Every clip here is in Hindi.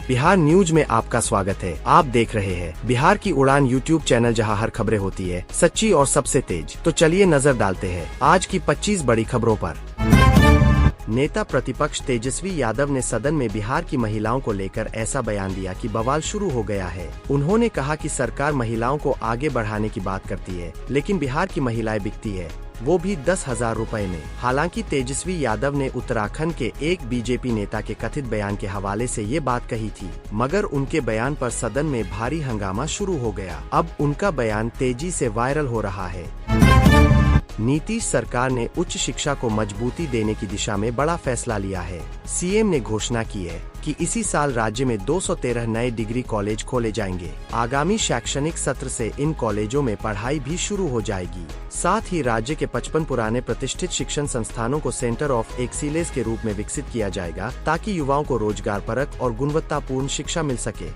बिहार न्यूज में आपका स्वागत है। आप देख रहे हैं बिहार की उड़ान यूट्यूब चैनल, जहां हर खबरें होती है सच्ची और सबसे तेज। तो चलिए नजर डालते हैं आज की 25 बड़ी खबरों पर। नेता प्रतिपक्ष तेजस्वी यादव ने सदन में बिहार की महिलाओं को लेकर ऐसा बयान दिया कि बवाल शुरू हो गया है। उन्होंने कहा कि सरकार महिलाओं को आगे बढ़ाने की बात करती है, लेकिन बिहार की महिलाएं बिकती है, वो भी 10,000 रुपए में। हालांकि तेजस्वी यादव ने उत्तराखंड के एक बीजेपी नेता के कथित बयान के हवाले से ये बात कही थी, मगर उनके बयान पर सदन में भारी हंगामा शुरू हो गया। अब उनका बयान तेजी से वायरल हो रहा है। नीतीश सरकार ने उच्च शिक्षा को मजबूती देने की दिशा में बड़ा फैसला लिया है। सीएम ने घोषणा की है कि इसी साल राज्य में 213 नए डिग्री कॉलेज खोले जाएंगे। आगामी शैक्षणिक सत्र से इन कॉलेजों में पढ़ाई भी शुरू हो जाएगी। साथ ही राज्य के 55 पुराने प्रतिष्ठित शिक्षण संस्थानों को सेंटर ऑफ एक्सीलेंस के रूप में विकसित किया जाएगा, ताकि युवाओं को रोजगारपरक और गुणवत्तापूर्ण शिक्षा मिल सके।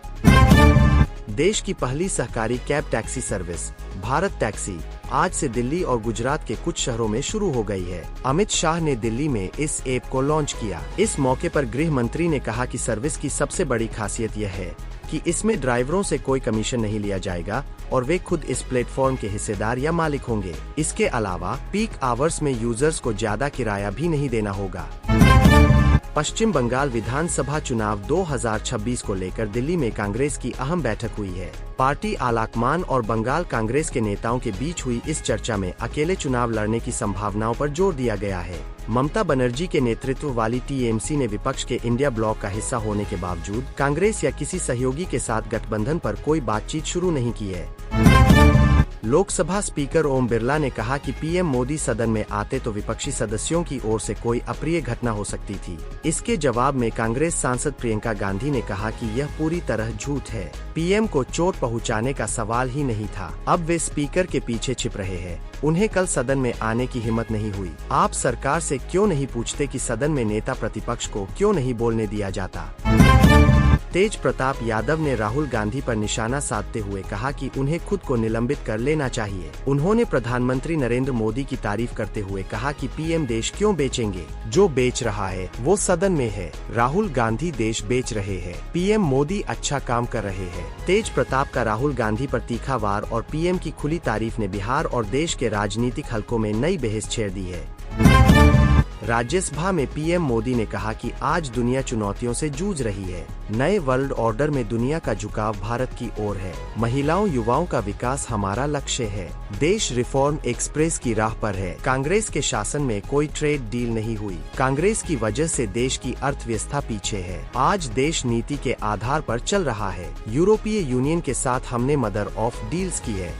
देश की पहली सहकारी cab taxi service Bharat taxi आज से दिल्ली और गुजरात के कुछ शहरों में शुरू हो गई है। अमित शाह ने दिल्ली में इस ऐप को लॉन्च किया। इस मौके पर गृह मंत्री ने कहा कि सर्विस की सबसे बड़ी खासियत यह है कि इसमें ड्राइवरों से कोई कमीशन नहीं लिया जाएगा और वे खुद इस प्लेटफॉर्म के हिस्सेदार या मालिक होंगे। इसके अलावा पीक आवर्स में यूजर्स को ज्यादा किराया भी नहीं देना होगा। पश्चिम बंगाल विधानसभा चुनाव 2026 को लेकर दिल्ली में कांग्रेस की अहम बैठक हुई है। पार्टी आलाकमान और बंगाल कांग्रेस के नेताओं के बीच हुई इस चर्चा में अकेले चुनाव लड़ने की संभावनाओं पर जोर दिया गया है। ममता बनर्जी के नेतृत्व वाली टीएमसी ने विपक्ष के इंडिया ब्लॉक का हिस्सा होने के बावजूद कांग्रेस या किसी सहयोगी के साथ गठबंधन पर कोई बातचीत शुरू नहीं की है। लोकसभा स्पीकर ओम बिरला ने कहा कि पीएम मोदी सदन में आते तो विपक्षी सदस्यों की ओर से कोई अप्रिय घटना हो सकती थी। इसके जवाब में कांग्रेस सांसद प्रियंका गांधी ने कहा कि यह पूरी तरह झूठ है। पीएम को चोट पहुंचाने का सवाल ही नहीं था। अब वे स्पीकर के पीछे छिप रहे हैं। उन्हें कल सदन में आने की हिम्मत नहीं हुई। आप सरकार से क्यों नहीं पूछते कि सदन में नेता प्रतिपक्ष को क्यों नहीं बोलने दिया जाता? तेज प्रताप यादव ने राहुल गांधी पर निशाना साधते हुए कहा कि उन्हें खुद को निलंबित कर लेना चाहिए। उन्होंने प्रधानमंत्री नरेंद्र मोदी की तारीफ करते हुए कहा कि पीएम देश क्यों बेचेंगे, जो बेच रहा है वो सदन में है। राहुल गांधी देश बेच रहे हैं, पीएम मोदी अच्छा काम कर रहे हैं। तेज प्रताप का राहुल गांधी पर तीखा वार और पीएम की खुली तारीफ ने बिहार और देश के राजनीतिक हलकों में नई बहस छेड़ दी है। राज्यसभा में पीएम मोदी ने कहा कि आज दुनिया चुनौतियों से जूझ रही है। नए वर्ल्ड ऑर्डर में दुनिया का झुकाव भारत की ओर है। महिलाओं युवाओं का विकास हमारा लक्ष्य है। देश रिफॉर्म एक्सप्रेस की राह पर है। कांग्रेस के शासन में कोई ट्रेड डील नहीं हुई। कांग्रेस की वजह से देश की अर्थव्यवस्था पीछे है। आज देश नीति के आधार पर चल रहा है। यूरोपीय यूनियन के साथ हमने मदर ऑफ डील्स की है।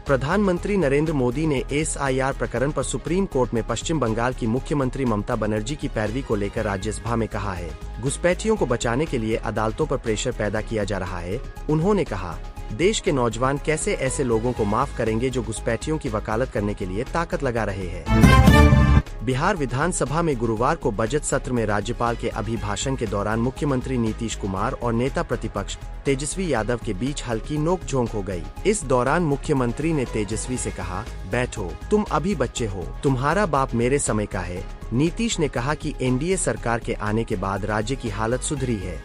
प्रधानमंत्री नरेंद्र मोदी ने एसआईआर प्रकरण पर सुप्रीम कोर्ट में पश्चिम बंगाल की मुख्यमंत्री ममता बनर्जी की पैरवी को लेकर राज्यसभा में कहा है, घुसपैठियों को बचाने के लिए अदालतों पर प्रेशर पैदा किया जा रहा है। उन्होंने कहा, देश के नौजवान कैसे ऐसे लोगों को माफ करेंगे जो घुसपैठियों की वकालत करने के लिए ताकत लगा रहे हैं। बिहार विधानसभा में गुरुवार को बजट सत्र में राज्यपाल के अभिभाषण के दौरान मुख्यमंत्री नीतीश कुमार और नेता प्रतिपक्ष तेजस्वी यादव के बीच हल्की नोकझोंक हो गई। इस दौरान मुख्यमंत्री ने तेजस्वी से कहा, बैठो, तुम अभी बच्चे हो, तुम्हारा बाप मेरे समय का है। नीतीश ने कहा कि एनडीए सरकार के आने के बाद राज्य की हालत सुधरी है।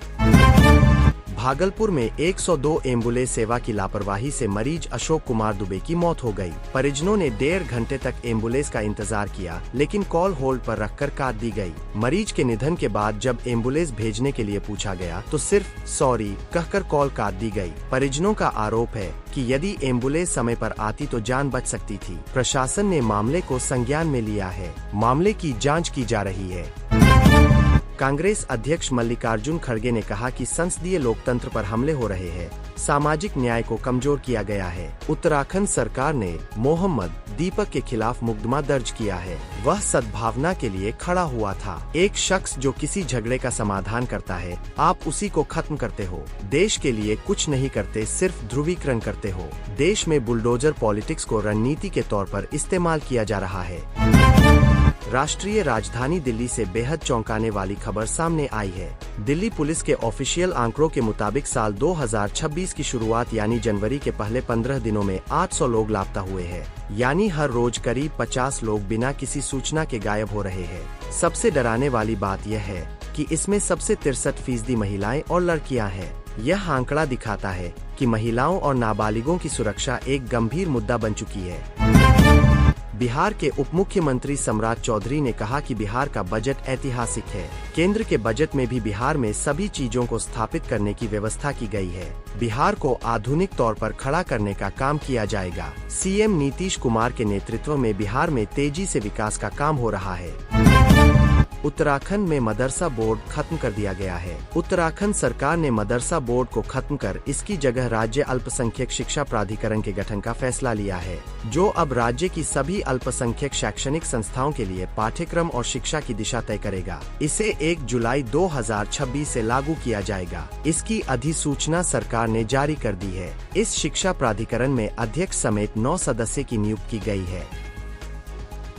भागलपुर में 102 एम्बुलेंस सेवा की लापरवाही से मरीज अशोक कुमार दुबे की मौत हो गई। परिजनों ने 1.5 घंटे तक एम्बुलेंस का इंतजार किया, लेकिन कॉल होल्ड पर रखकर काट दी गई। मरीज के निधन के बाद जब एम्बुलेंस भेजने के लिए पूछा गया तो सिर्फ सॉरी कहकर कॉल काट दी गई। परिजनों का आरोप है कि यदि एम्बुलेंस समय पर आती तो जान बच सकती थी। प्रशासन ने मामले को संज्ञान में लिया है। मामले की जाँच की जा रही है। कांग्रेस अध्यक्ष मल्लिकार्जुन खड़गे ने कहा कि संसदीय लोकतंत्र पर हमले हो रहे हैं, सामाजिक न्याय को कमजोर किया गया है। उत्तराखंड सरकार ने मोहम्मद दीपक के खिलाफ मुकदमा दर्ज किया है। वह सद्भावना के लिए खड़ा हुआ था। एक शख्स जो किसी झगड़े का समाधान करता है, आप उसी को खत्म करते हो। देश के लिए कुछ नहीं करते, सिर्फ ध्रुवीकरण करते हो। देश में बुलडोजर पॉलिटिक्स को रणनीति के तौर पर इस्तेमाल किया जा रहा है। राष्ट्रीय राजधानी दिल्ली से बेहद चौंकाने वाली खबर सामने आई है। दिल्ली पुलिस के ऑफिशियल आंकड़ों के मुताबिक साल 2026 की शुरुआत यानी जनवरी के पहले 15 दिनों में 800 लोग लापता हुए हैं। यानी हर रोज करीब 50 लोग बिना किसी सूचना के गायब हो रहे हैं। सबसे डराने वाली बात यह है कि इसमें सबसे 63% महिलाएं और लड़कियां हैं। यह आंकड़ा दिखाता है कि महिलाओं और नाबालिगों की सुरक्षा एक गंभीर मुद्दा बन चुकी है। बिहार के उप मुख्यमंत्री सम्राट चौधरी ने कहा कि बिहार का बजट ऐतिहासिक है। केंद्र के बजट में भी बिहार में सभी चीजों को स्थापित करने की व्यवस्था की गई है। बिहार को आधुनिक तौर पर खड़ा करने का काम किया जाएगा। सीएम नीतीश कुमार के नेतृत्व में बिहार में तेजी से विकास का काम हो रहा है। उत्तराखंड में मदरसा बोर्ड खत्म कर दिया गया है। उत्तराखंड सरकार ने मदरसा बोर्ड को खत्म कर इसकी जगह राज्य अल्पसंख्यक शिक्षा प्राधिकरण के गठन का फैसला लिया है, जो अब राज्य की सभी अल्पसंख्यक शैक्षणिक संस्थाओं के लिए पाठ्यक्रम और शिक्षा की दिशा तय करेगा। इसे 1 जुलाई 2026 से लागू किया जाएगा। इसकी अधिसूचना सरकार ने जारी कर दी है। इस शिक्षा प्राधिकरण में अध्यक्ष समेत 9 सदस्य की नियुक्ति की गई है।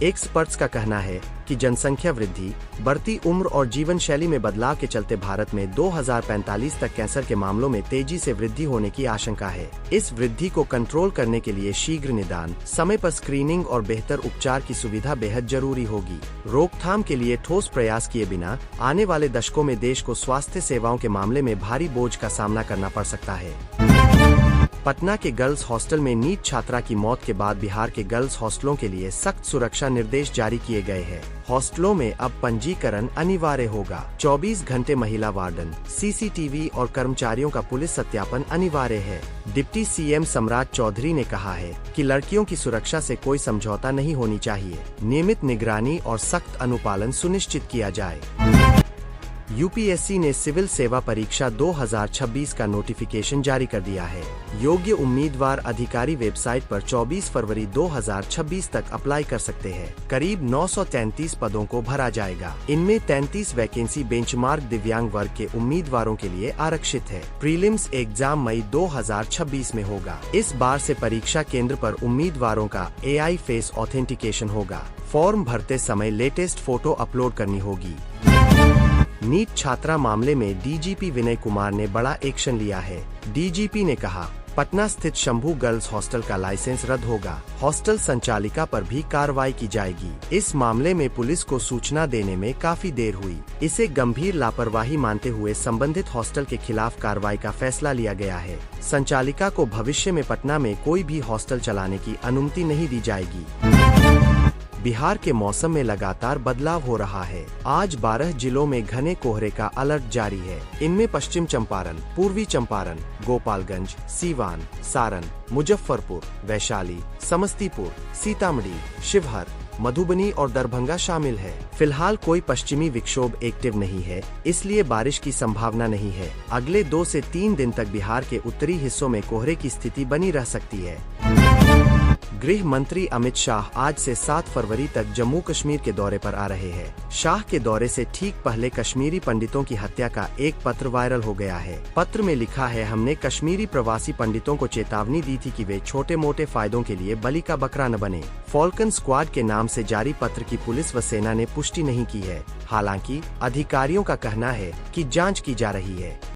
एक्सपर्ट्स का कहना है कि जनसंख्या वृद्धि, बढ़ती उम्र और जीवन शैली में बदलाव के चलते भारत में 2045 तक कैंसर के मामलों में तेजी से वृद्धि होने की आशंका है। इस वृद्धि को कंट्रोल करने के लिए शीघ्र निदान, समय पर स्क्रीनिंग और बेहतर उपचार की सुविधा बेहद जरूरी होगी। रोकथाम के लिए ठोस प्रयास किए बिना आने वाले दशकों में देश को स्वास्थ्य सेवाओं के मामले में भारी बोझ का सामना करना पड़ सकता है। पटना के गर्ल्स हॉस्टल में नीट छात्रा की मौत के बाद बिहार के गर्ल्स हॉस्टलों के लिए सख्त सुरक्षा निर्देश जारी किए गए हैं। हॉस्टलों में अब पंजीकरण अनिवार्य होगा। 24 घंटे महिला वार्डन, सीसीटीवी और कर्मचारियों का पुलिस सत्यापन अनिवार्य है। डिप्टी सीएम सम्राट चौधरी ने कहा है कि लड़कियों की सुरक्षा से कोई समझौता नहीं होनी चाहिए। नियमित निगरानी और सख्त अनुपालन सुनिश्चित किया जाए। यूपीएससी ने सिविल सेवा परीक्षा 2026 का नोटिफिकेशन जारी कर दिया है। योग्य उम्मीदवार अधिकारी वेबसाइट पर 24 फरवरी 2026 तक अप्लाई कर सकते हैं। करीब 933 पदों को भरा जाएगा। इनमें 33 वैकेंसी बेंचमार्क दिव्यांग वर्ग के उम्मीदवारों के लिए आरक्षित है। प्रीलिम्स एग्जाम मई 2026 में होगा। इस बार से परीक्षा केंद्र पर उम्मीदवारों का AI फेस ऑथेंटिकेशन होगा। फॉर्म भरते समय लेटेस्ट फोटो अपलोड करनी होगी। नीट छात्रा मामले में डीजीपी विनय कुमार ने बड़ा एक्शन लिया है। डीजीपी ने कहा, पटना स्थित शंभू गर्ल्स हॉस्टल का लाइसेंस रद्द होगा। हॉस्टल संचालिका पर भी कार्रवाई की जाएगी। इस मामले में पुलिस को सूचना देने में काफी देर हुई। इसे गंभीर लापरवाही मानते हुए संबंधित हॉस्टल के खिलाफ कार्रवाई का फैसला लिया गया है। संचालिका को भविष्य में पटना में कोई भी हॉस्टल चलाने की अनुमति नहीं दी जाएगी। बिहार के मौसम में लगातार बदलाव हो रहा है। आज 12 जिलों में घने कोहरे का अलर्ट जारी है। इनमें पश्चिम चंपारण, पूर्वी चंपारण, गोपालगंज, सीवान, सारण, मुजफ्फरपुर, वैशाली, समस्तीपुर, सीतामढ़ी, शिवहर, मधुबनी और दरभंगा शामिल है। फिलहाल कोई पश्चिमी विक्षोभ एक्टिव नहीं है, इसलिए बारिश की संभावना नहीं है। अगले 2 से 3 दिन तक बिहार के उत्तरी हिस्सों में कोहरे की स्थिति बनी रह सकती है। गृह मंत्री अमित शाह आज से 7 फरवरी तक जम्मू कश्मीर के दौरे पर आ रहे हैं। शाह के दौरे से ठीक पहले कश्मीरी पंडितों की हत्या का एक पत्र वायरल हो गया है। पत्र में लिखा है, हमने कश्मीरी प्रवासी पंडितों को चेतावनी दी थी कि वे छोटे मोटे फायदों के लिए बलि का बकरा न बने। फॉल्कन स्क्वाड के नाम से जारी पत्र की पुलिस व सेना ने पुष्टि नहीं की है। हालांकि अधिकारियों का कहना है कि जांच की जा रही है।